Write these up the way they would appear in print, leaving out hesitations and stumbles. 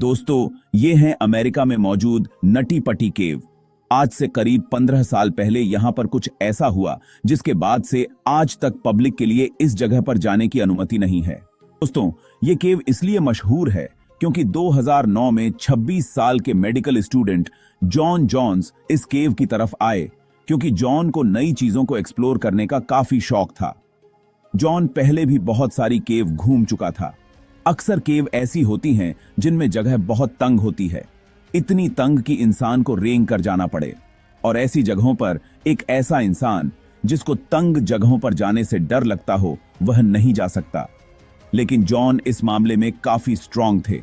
दोस्तों, ये है अमेरिका में मौजूद नटी पटी केव। आज से करीब 15 साल पहले यहाँ पर कुछ ऐसा हुआ जिसके बाद से आज तक पब्लिक के लिए इस जगह पर जाने की अनुमति नहीं है। दोस्तों, ये केव इसलिए मशहूर है क्योंकि 2009 में 26 साल के मेडिकल स्टूडेंट जॉन जोन्स इस केव की तरफ आए क्योंकि जॉन को नई चीजों को एक्सप्लोर करने का काफी शौक था। जॉन पहले भी बहुत सारी केव घूम चुका था। अक्सर केव ऐसी होती हैं जिनमें जगह बहुत तंग होती है, इतनी तंग कि इंसान को रेंग कर जाना पड़े। और ऐसी जगहों पर एक ऐसा इंसान जिसको तंग जगहों पर जाने से डर लगता हो, वह नहीं जा सकता। लेकिन जॉन इस मामले में काफी स्ट्रांग थे।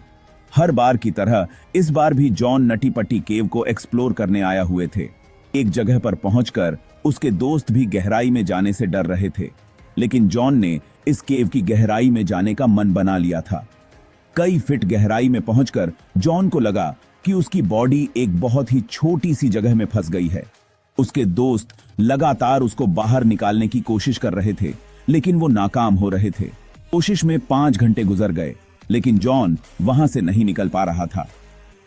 हर बार की तरह इस बार भी जॉन नटी पटी केव को एक्सप्लोर करने आया हुए थे। एक जगह पर पहुंचकर उसके दोस्त भी गहराई में जाने से डर रहे थे, लेकिन जॉन ने इस केव की गहराई में जाने का मन बना लिया था। कई फीट गहराई में पहुंचकर जॉन को लगा कि उसकी बॉडी एक बहुत ही छोटी सी जगह में फंस गई है। उसके दोस्त लगातार उसको बाहर निकालने की कोशिश कर रहे थे, लेकिन वो नाकाम हो रहे थे। कोशिश में 5 घंटे गुजर गए, लेकिन जॉन वहां से नहीं निकल पा रहा था।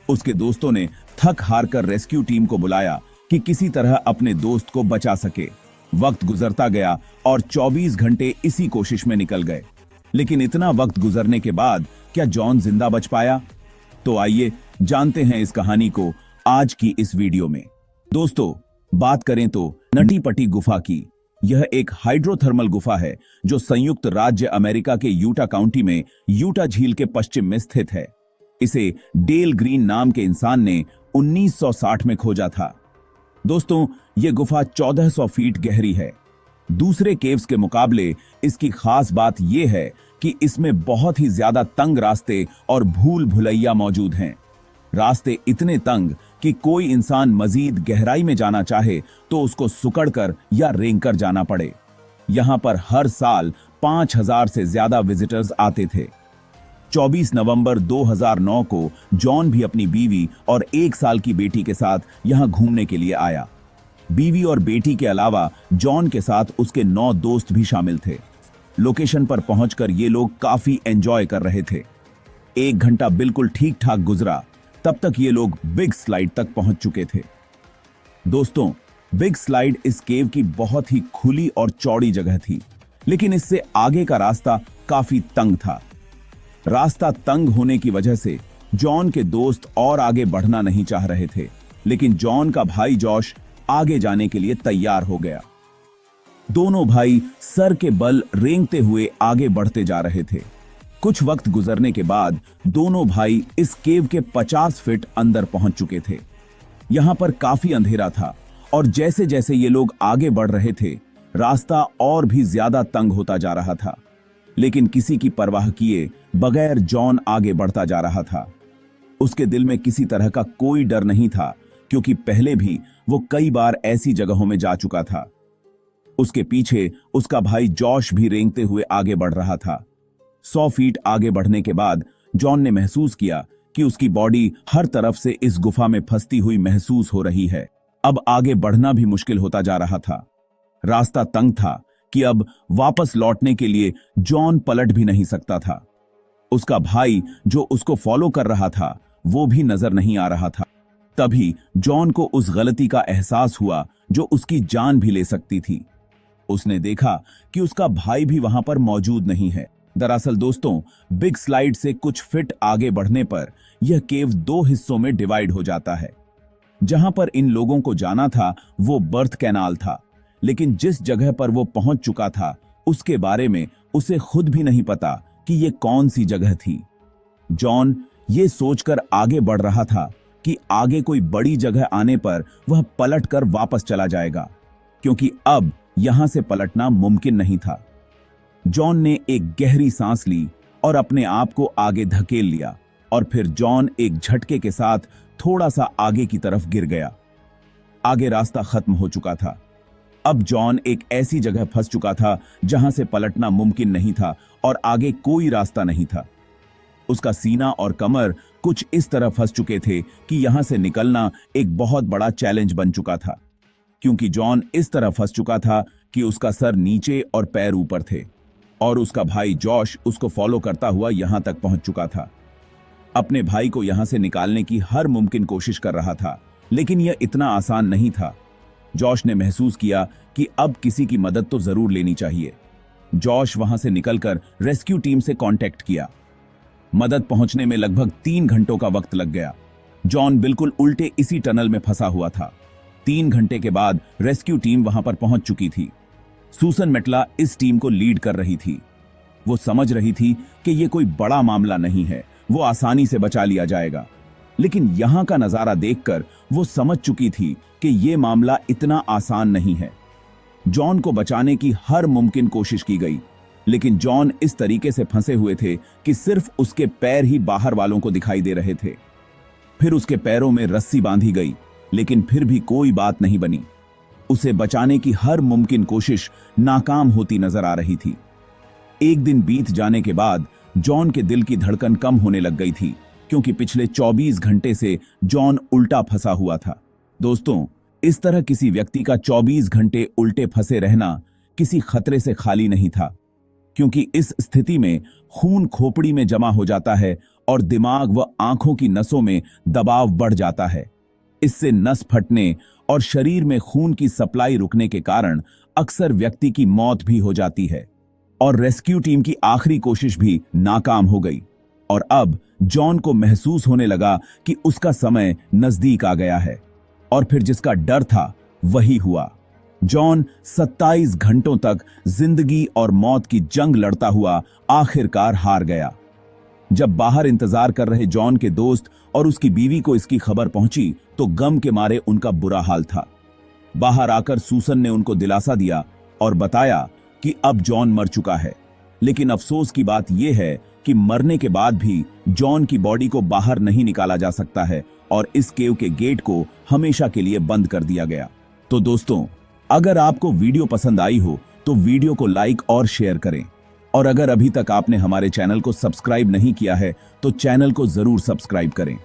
उसके दोस्तों ने थक हार कर रेस्क्यू टीम को बुलाया कि किसी तरह अपने दोस्त को बचा सके। वक्त गुजरता गया और 24 घंटे इसी कोशिश में निकल गए, लेकिन इतना वक्त गुजरने के बाद क्या जॉन जिंदा बच पाया? तो आइए जानते हैं इस कहानी को आज की इस वीडियो में। दोस्तों, बात करें तो नटी पटी गुफा की। यह एक हाइड्रोथर्मल गुफा है जो संयुक्त राज्य अमेरिका के यूटा काउंटी में यूटा झील के पश्चिम में स्थित है। इसे डेल ग्रीन नाम के इंसान ने 1960 में खोजा था। दोस्तों, यह गुफा 1400 फीट गहरी है। दूसरे केव्स के मुकाबले इसकी खास बात यह है कि इसमें बहुत ही ज्यादा तंग रास्ते और भूल भुलैया मौजूद हैं। रास्ते इतने तंग कि कोई इंसान मजीद गहराई में जाना चाहे तो उसको सुकड़कर या रेंगकर जाना पड़े। यहां पर हर साल 5000 से ज्यादा विजिटर्स आते थे। 24 नवंबर 2009 को जॉन भी अपनी बीवी और 1 साल की बेटी के साथ यहां घूमने के लिए आया। बीवी और बेटी के अलावा जॉन के साथ उसके 9 दोस्त भी शामिल थे। लोकेशन पर पहुंचकर ये लोग काफी एंजॉय कर रहे थे। 1 घंटा बिल्कुल ठीक ठाक गुजरा, तब तक ये लोग बिग स्लाइड तक पहुंच चुके थे। दोस्तों, बिग स्लाइड इस केव की बहुत ही खुली और चौड़ी जगह थी, लेकिन इससे आगे का रास्ता काफी तंग था। रास्ता तंग होने की वजह से जॉन के दोस्त और आगे बढ़ना नहीं चाह रहे थे, लेकिन जॉन का भाई जॉश आगे जाने के लिए तैयार हो गया। दोनों भाई सर के बल रेंगते हुए आगे बढ़ते जा रहे थे। कुछ वक्त गुजरने के बाद दोनों भाई इस केव के 50 फीट अंदर पहुंच चुके थे। यहां पर काफी अंधेरा था और जैसे जैसे ये लोग आगे बढ़ रहे थे, रास्ता और भी ज्यादा तंग होता जा रहा था। लेकिन किसी की परवाह किए बगैर जॉन आगे बढ़ता जा रहा था। उसके दिल में किसी तरह का कोई डर नहीं था, क्योंकि पहले भी वो कई बार ऐसी जगहों में जा चुका था। उसके पीछे उसका भाई जॉश भी रेंगते हुए आगे बढ़ रहा था। 100 फीट आगे बढ़ने के बाद जॉन ने महसूस किया कि उसकी बॉडी हर तरफ से इस गुफा में फंसती हुई महसूस हो रही है। अब आगे बढ़ना भी मुश्किल होता जा रहा था। रास्ता तंग था कि अब वापस लौटने के लिए जॉन पलट भी नहीं सकता था। उसका भाई जो उसको फॉलो कर रहा था, वो भी नजर नहीं आ रहा था। तभी जॉन को उस गलती का एहसास हुआ जो उसकी जान भी ले सकती थी। उसने देखा कि उसका भाई भी वहां पर मौजूद नहीं है। दरअसल दोस्तों, बिग स्लाइड से कुछ फीट आगे बढ़ने पर यह केव 2 हिस्सों में डिवाइड हो जाता है। जहां पर इन लोगों को जाना था वो बर्थ कैनाल था, लेकिन जिस जगह पर वो पहुंच चुका था उसके बारे में उसे खुद भी नहीं पता कि ये कौन सी जगह थी। जॉन ये सोचकर आगे बढ़ रहा था कि आगे कोई बड़ी जगह आने पर वह पलट कर वापस चला जाएगा, क्योंकि अब यहां से पलटना मुमकिन नहीं था। जॉन ने एक गहरी सांस ली और अपने आप को आगे धकेल लिया, और फिर जॉन एक झटके के साथ थोड़ा सा आगे की तरफ गिर गया। आगे रास्ता खत्म हो चुका था। अब जॉन एक ऐसी जगह फंस चुका था जहां से पलटना मुमकिन नहीं था और आगे कोई रास्ता नहीं था। उसका सीना और कमर कुछ इस तरह फंस चुके थे कि यहां से निकलना एक बहुत बड़ा चैलेंज बन चुका था, क्योंकि जॉन इस तरह फंस चुका था कि उसका सर नीचे और पैर ऊपर थे, और उसका भाई जॉश उसको फॉलो करता हुआ यहां तक पहुंच चुका था। अपने भाई को यहां से निकालने की हर मुमकिन कोशिश कर रहा था, लेकिन यह इतना आसान नहीं था। जॉश ने महसूस किया कि अब किसी की मदद तो जरूर लेनी चाहिए। जॉश वहां से निकलकर रेस्क्यू टीम से कांटेक्ट किया। मदद पहुंचने में लगभग 3 घंटों का वक्त लग गया। जॉन बिल्कुल उल्टे इसी टनल में फंसा हुआ था। 3 घंटे के बाद रेस्क्यू टीम वहां पर पहुंच चुकी थी। सूसन मेटला इस टीम को लीड कर रही थी। वो समझ रही थी कि यह कोई बड़ा मामला नहीं है, वो आसानी से बचा लिया जाएगा। लेकिन यहां का नजारा देखकर वो समझ चुकी थी कि यह मामला इतना आसान नहीं है। जॉन को बचाने की हर मुमकिन कोशिश की गई, लेकिन जॉन इस तरीके से फंसे हुए थे कि सिर्फ उसके पैर ही बाहर वालों को दिखाई दे रहे थे। फिर उसके पैरों में रस्सी बांधी गई, लेकिन फिर भी कोई बात नहीं बनी। उसे बचाने की हर मुमकिन कोशिश नाकाम होती नजर आ रही थी। एक दिन बीत जाने के बाद जॉन के दिल की धड़कन कम होने लग गई थी, क्योंकि पिछले 24 घंटे से जॉन उल्टा फंसा हुआ था। दोस्तों, इस तरह किसी व्यक्ति का 24 घंटे उल्टे फंसे रहना किसी खतरे से खाली नहीं था, क्योंकि इस स्थिति में खून खोपड़ी में जमा हो जाता है और दिमाग व आंखों की नसों में दबाव बढ़ जाता है। इससे नस फटने और शरीर में खून की सप्लाई रुकने के कारण अक्सर व्यक्ति की मौत भी हो जाती है। और रेस्क्यू टीम की आखिरी कोशिश भी नाकाम हो गई और अब जॉन को महसूस होने लगा कि उसका समय नजदीक आ गया है। और फिर जिसका डर था वही हुआ। जॉन 27 घंटों तक जिंदगी और मौत की जंग लड़ता हुआ आखिरकार हार गया। जब बाहर इंतजार कर रहे जॉन के दोस्त और उसकी बीवी को इसकी खबर पहुंची तो गम के मारे उनका बुरा हाल था। बाहर आकर सूसन ने उनको दिलासा दिया और बताया कि अब जॉन मर चुका है। लेकिन अफसोस की बात यह है कि मरने के बाद भी जॉन की बॉडी को बाहर नहीं निकाला जा सकता है और इस केव के गेट को हमेशा के लिए बंद कर दिया गया। तो दोस्तों, अगर आपको वीडियो पसंद आई हो तो वीडियो को लाइक और शेयर करें। और अगर अभी तक आपने हमारे चैनल को सब्सक्राइब नहीं किया है तो चैनल को जरूर सब्सक्राइब करें।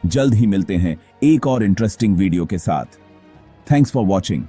जल्द ही मिलते हैं एक और इंटरेस्टिंग वीडियो के साथ। Thanks for watching.